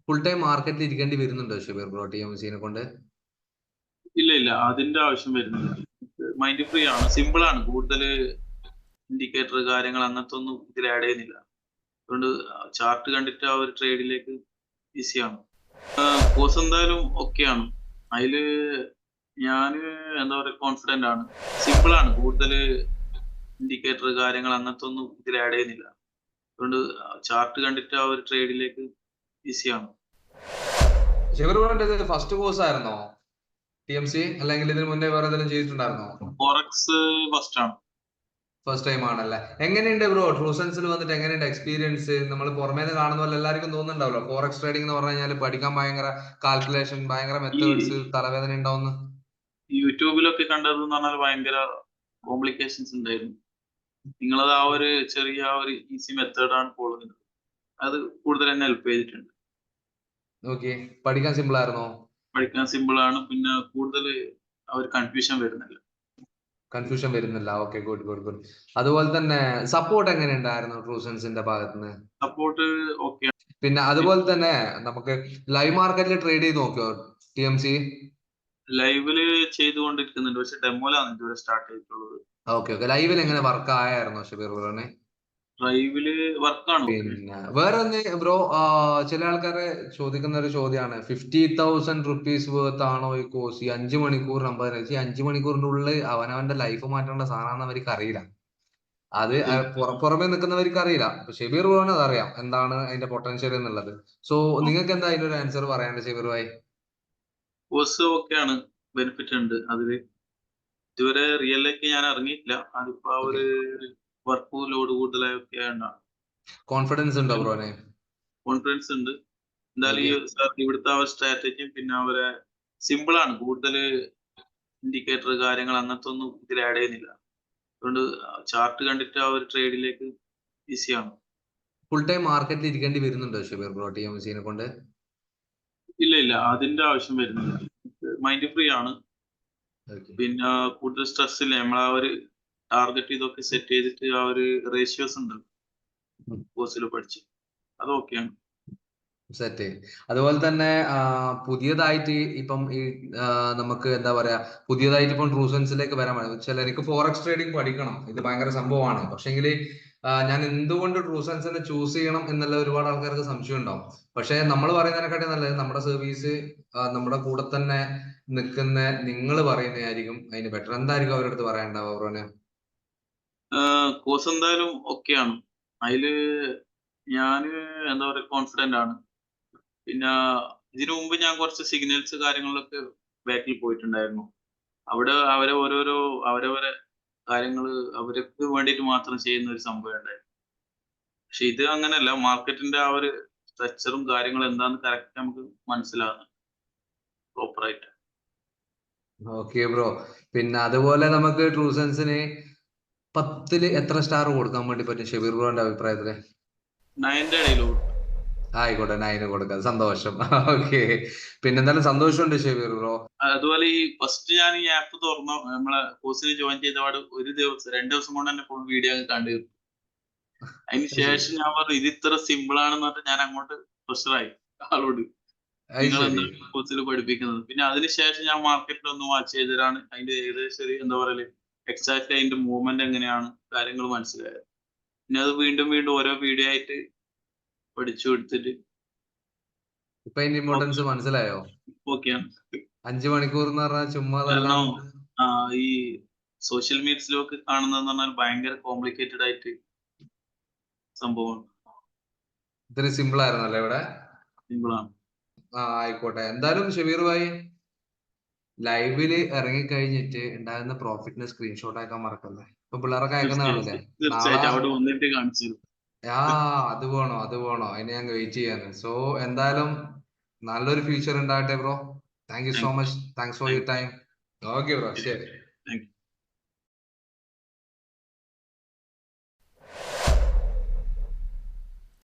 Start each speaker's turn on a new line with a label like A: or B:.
A: Full time മാർക്കറ്റിൽ ഇരിക്കേണ്ടി വരുന്നുണ്ടോ Shabeer bro TMC കൊണ്ട്?
B: ഇല്ല അതിന്റെ ആവശ്യം വരുന്നില്ല. മൈൻഡ് ഫ്രീ ആണ്, സിമ്പിൾ ആണ്. കൂടുതൽ ഇൻഡിക്കേറ്റർ കാര്യങ്ങൾ അങ്ങനത്തെ ഒന്നും ഇതിൽ ആഡ് ചെയ്യുന്നില്ല. അതുകൊണ്ട് ചാർട്ട് കണ്ടിട്ട് ആ ഒരു ട്രേഡിലേക്ക് ഈസിയാണ്. കോഴ്സ് എന്തായാലും ഓക്കെയാണ്. അതില് ഞാന് എന്താ പറയുക, കോൺഫിഡന്റ് ആണ്. സിമ്പിൾ ആണ്. കൂടുതൽ ഇൻഡിക്കേറ്റർ കാര്യങ്ങൾ അങ്ങനത്തെ ഒന്നും ഇതിൽ ആഡ് ചെയ്യുന്നില്ല. അതുകൊണ്ട് ചാർട്ട് കണ്ടിട്ട് ആ ഒരു ട്രേഡിലേക്ക് ഈസിയാണ്.
A: ഷബീർ ബ്രോന്റെ ഇത് ഫസ്റ്റ് കോഴ്സ് ആയിരുന്നോ TMC, അല്ലെങ്കിൽ ഇതിന് മുന്നേ വേറെ എന്തെങ്കിലും ചെയ്തിട്ടുണ്ടായിരുന്നോ?
B: ഫോറക്സ് ഫസ്റ്റ് ആണ്.
A: ഫസ്റ്റ് ടൈം ആണല്ലേ? എങ്ങനെയുണ്ട് ബ്രോ ട്രൂസൻസിൽ വന്നിട്ട് എങ്ങനെയുണ്ട് എക്സ്പീരിയൻസ്? നമ്മൾ പുറമേ നിന്ന് കാണുന്ന പോലെ എല്ലാവർക്കും തോന്നുന്നുണ്ടാവല്ലോ ഫോറക്സ് ട്രേഡിംഗ് എന്ന് പറഞ്ഞു കഴിഞ്ഞാൽ പഠിക്കാൻ ഭയങ്കര കാൽക്കുലേഷൻ, ഭയങ്കര
B: ഈ
A: മെത്തേഡ്സ്, തലവേദന ഉണ്ടാവുന്നു.
B: യൂട്യൂബിലൊക്കെ കണ്ടത് എന്ന് പറഞ്ഞാൽ ഭയങ്കര കോംപ്ലിക്കേഷൻസ് ഉണ്ടായിരുന്നു. നിങ്ങളത് ആ ഒരു ചെറിയ ആ ഒരു ഈസി മെത്തേഡാണ് ഫോളോ ചെയ്യുന്നത്. അത് കൂടുതൽ എന്നെ ഹെൽപ്പ് ചെയ്തിട്ടുണ്ട്.
A: ഓക്കെ, പഠിക്കാൻ സിമ്പിൾ ആയിരുന്നോ?
B: പഠിക്കാൻ സിമ്പിൾ ആണ്. പിന്നെ കൂടുതൽ ആ ഒരു കൺഫ്യൂഷൻ വരുന്നില്ല.
A: കൺഫ്യൂഷൻ വരുന്നില്ല. Okay, good good good. അതുപോലെ തന്നെ സപ്പോർട്ട് എങ്ങനെ ഉണ്ടായിരുന്നു ട്രൂസൻസിന്റെ ഭാഗത്തുനിന്ന്?
B: Support okay.
A: പിന്നെ അതുപോലെ തന്നെ നമുക്ക് ലൈവ് മാർക്കറ്റിൽ ട്രേഡ് ചെയ്ത് നോക്കിയോ TMC?
B: ലൈവില് ചെയ്തുകൊണ്ടിരിക്കുന്നുണ്ട്, പക്ഷെ ഡെമോയിലാണ് ഇതുവരെ സ്റ്റാർട്ട് ചെയ്തിട്ടുള്ളത്.
A: ഓക്കെ ഓക്കെ, ലൈവിൽ എങ്ങനെ വർക്ക് ആയായിരുന്നോ ഷബീർ ബ്രോനെ?
B: ലൈവില് വർക്കാണ്.
A: പിന്നെ വേറെ ഒന്ന് ബ്രോ, ചില ആൾക്കാരെ ചോദിക്കുന്ന ഒരു ചോദ്യമാണ്, 50,000 റുപ്പീസ് വേർത്ത് ആണോ ഈ കോഴ്സ്? ഈ 5 മണിക്കൂർ 5 മണിക്കൂറിന്റെ ഉള്ളിൽ അവനവന്റെ ലൈഫ് മാറ്റേണ്ട സാധനമാണെന്ന് അവർക്ക് അറിയില്ല. അത് പുറമെ നിൽക്കുന്നവർക്ക് അറിയില്ല. ഷബീർ ബ്രോന് അതറിയാം എന്താണ് അതിന്റെ പൊട്ടൻഷ്യൽ എന്നുള്ളത്. സോ നിങ്ങൾക്ക് എന്താ അതിന്റെ ഒരു ആൻസർ പറയാനുണ്ട് ഷബീർ ഭായി?
B: കോഴ്സ് ഓക്കെയാണ്, ബെനിഫിറ്റ് ഉണ്ട് അതില്. ഇതുവരെ റിയലിലേക്ക് ഞാൻ ഇറങ്ങിയിട്ടില്ല. അതിപ്പോ ആ ഒരു വർക്ക് ലോഡ് കൂടുതലായൊക്കെ ഉണ്ടാണ്.
A: കോൺഫിഡൻസ് ഉണ്ടോ ബ്രോനെ?
B: കോൺഫിഡൻസ് ഉണ്ട്. എന്തായാലും ഈ ഇവിടുത്തെ ആ സ്ട്രാറ്റജിയും പിന്നെ അവരെ സിമ്പിൾ ആണ്. കൂടുതൽ ഇൻഡിക്കേറ്റർ കാര്യങ്ങൾ അങ്ങനത്തെ ഒന്നും ഇതിൽ ആഡ് ചെയ്യുന്നില്ല. അതുകൊണ്ട് ചാർട്ട് കണ്ടിട്ട് ആ ഒരു ട്രേഡിലേക്ക് ഈസിയാണ്.
A: ഫുൾ ടൈം മാർക്കറ്റിൽ ഇരിക്കേണ്ടി വരുന്നുണ്ടോ ഷബീർ ബ്രോ TMC കൊണ്ട്?
B: ഇല്ല അതിന്റെ ആവശ്യം വരുന്നില്ല. മൈൻഡ് ഫ്രീ ആണ്. പിന്നെ കൂടുതൽ സ്ട്രെസ് ഇല്ല. നമ്മൾ ആ ഒരു ടാർഗറ്റ് ഇതൊക്കെ സെറ്റ് ചെയ്തിട്ട് ആ ഒരു റേഷ്യോസ് ഉണ്ട് കോഴ്സിൽ പഠിച്ച്, അത് ഓക്കെയാണ്.
A: സെറ്റ്. അതുപോലെ തന്നെ പുതിയതായിട്ട് ഇപ്പം ഈ നമുക്ക് എന്താ പറയാ, പുതിയതായിട്ട് ഇപ്പം ട്രൂസൻസിലേക്ക് വരാൻ വെച്ചാൽ എനിക്ക് ഫോറക്സ് ട്രേഡിംഗ് പഠിക്കണം, ഇത് ഭയങ്കര സംഭവമാണ്. പക്ഷെങ്കിൽ ഞാൻ എന്തുകൊണ്ട് ട്രൂസൻസിനെ ചൂസ് ചെയ്യണം എന്നുള്ള ഒരുപാട് ആൾക്കാർക്ക് സംശയം ഉണ്ടാവും. പക്ഷെ നമ്മൾ പറയുന്നതിനെക്കാട്ടി നല്ലത് നമ്മുടെ സർവീസ്, നമ്മുടെ കൂടെ തന്നെ നിൽക്കുന്ന നിങ്ങൾ പറയുന്നതായിരിക്കും അതിന് ബെറ്റർ. എന്തായിരിക്കും അവരുടെ അടുത്ത് പറയാനുണ്ടാവുക അവരോനെ?
B: കോഴ്സ് എന്തായാലും ഓക്കെയാണ്. അതില് ഞാന് എന്താ പറയുക, കോൺഫിഡന്റ് ആണ്. പിന്നെ ഇതിനു മുമ്പ് ഞാൻ കുറച്ച് സിഗ്നൽസ് കാര്യങ്ങളിലൊക്കെ ബാക്കിൽ പോയിട്ടുണ്ടായിരുന്നു. അവിടെ അവരവരെ കാര്യങ്ങൾ അവർക്ക് വേണ്ടിയിട്ട് മാത്രം ചെയ്യുന്ന ഒരു സംഭവം ഉണ്ടായിരുന്നു. പക്ഷെ ഇത് അങ്ങനെയല്ല. മാർക്കറ്റിന്റെ ആ ഒരു സ്ട്രക്ചറും കാര്യങ്ങളും എന്താന്ന് കറക്റ്റ് നമുക്ക് മനസ്സിലാകുന്നു പ്രോപ്പറായിട്ട്.
A: Okay bro. പിന്നെ അതുപോലെ നമുക്ക് ട്രൂസൻസിന് 10-ല് എത്ര സ്റ്റാർ കൊടുക്കാൻ വേണ്ടി പറ്റും ഷബീർ ബ്രോന്റെ അഭിപ്രായത്തില്?
B: 9ന്റെ ഇടയിൽ.
A: ആയിക്കോട്ടെ, 9 കൊടുക്കാം. സന്തോഷം. ഓക്കെ, പിന്നെ എന്തായാലും സന്തോഷമുണ്ട് ഷബീർ ബ്രോ.
B: അതുപോലെ ഈ ഫസ്റ്റ് ഞാൻ ഈ ആപ്പ് തുറന്ന നമ്മളെ കോഴ്സിൽ ജോയിൻ ചെയ്ത പാട് ഒരു ദിവസം 2 ദിവസം കൊണ്ട് തന്നെ ഫുൾ വീഡിയോ കണ്ടു. അതിന് ശേഷം ഞാൻ പറഞ്ഞു ഇത് ഇത്ര സിമ്പിൾ ആണെന്ന് പറഞ്ഞിട്ട് ഞാൻ അങ്ങോട്ട് പ്രഷറായി ആളോട്,
A: അത്
B: നിങ്ങൾ
A: ശരി.
B: എന്താണ് കോഴ്സിൽ പഠിപ്പിക്കുന്നത്. പിന്നെ അതിനുശേഷം ഞാൻ മാർക്കറ്റിൽ ഒന്ന് വാച്ച് ചെയ്തതാണ് അതിന്റെ ഏകദേശം ഒരു എന്താ പറയല് എക്സാക്ട് അതിന്റെ മൂവ്മെന്റ് എങ്ങനെയാണ് കാര്യങ്ങൾ മനസ്സിലായത്. പിന്നെ അത് വീണ്ടും ഓരോ വീഡിയോ ആയിട്ട് പഠിച്ചു എടുത്തിട്ട്
A: ഇപ്പൊ അതിന്റെ ഇമ്പോർട്ടൻസ് മനസ്സിലായോ?
B: ഓക്കെയാണ്.
A: 5 മണിക്കൂർ എന്ന് പറഞ്ഞാൽ ചുമ്മാതല്ല.
B: കാരണം ഈ സോഷ്യൽ മീഡിയയിലൊക്കെ കാണുന്നതെന്ന് പറഞ്ഞാൽ ഭയങ്കര കോംപ്ലിക്കേറ്റഡ് ആയിട്ട് സംഭവമാണ്.
A: ഇത്തിരി സിമ്പിൾ ആയിരുന്നല്ലേ ഇവിടെ?
B: സിമ്പിളാണ്.
A: ആയിക്കോട്ടെ. എന്തായാലും ഷബീർ ഭായി ലൈവില് ഇറങ്ങിക്കഴിഞ്ഞിട്ട് ഉണ്ടാകുന്ന പ്രോഫിറ്റിന് സ്ക്രീൻഷോട്ട് അയക്കാൻ മറക്കല്ലേ. ഇപ്പൊ പിള്ളേരൊക്കെ അയക്കുന്ന കാണില്ലേ നാളെ?
B: തീർച്ചയായിട്ടും അവിടെ വന്നിട്ട് കാണിച്ചു തരും.
A: അത് വേണോ അത് വേണോ, അതിന് ഞാൻ വെയിറ്റ് ചെയ്യാന്ന്. സോ എന്തായാലും നല്ലൊരു ഫ്യൂച്ചർ ഉണ്ടാകട്ടെ bro. Thank you so much. Thanks for your time. Okay bro, ശരി.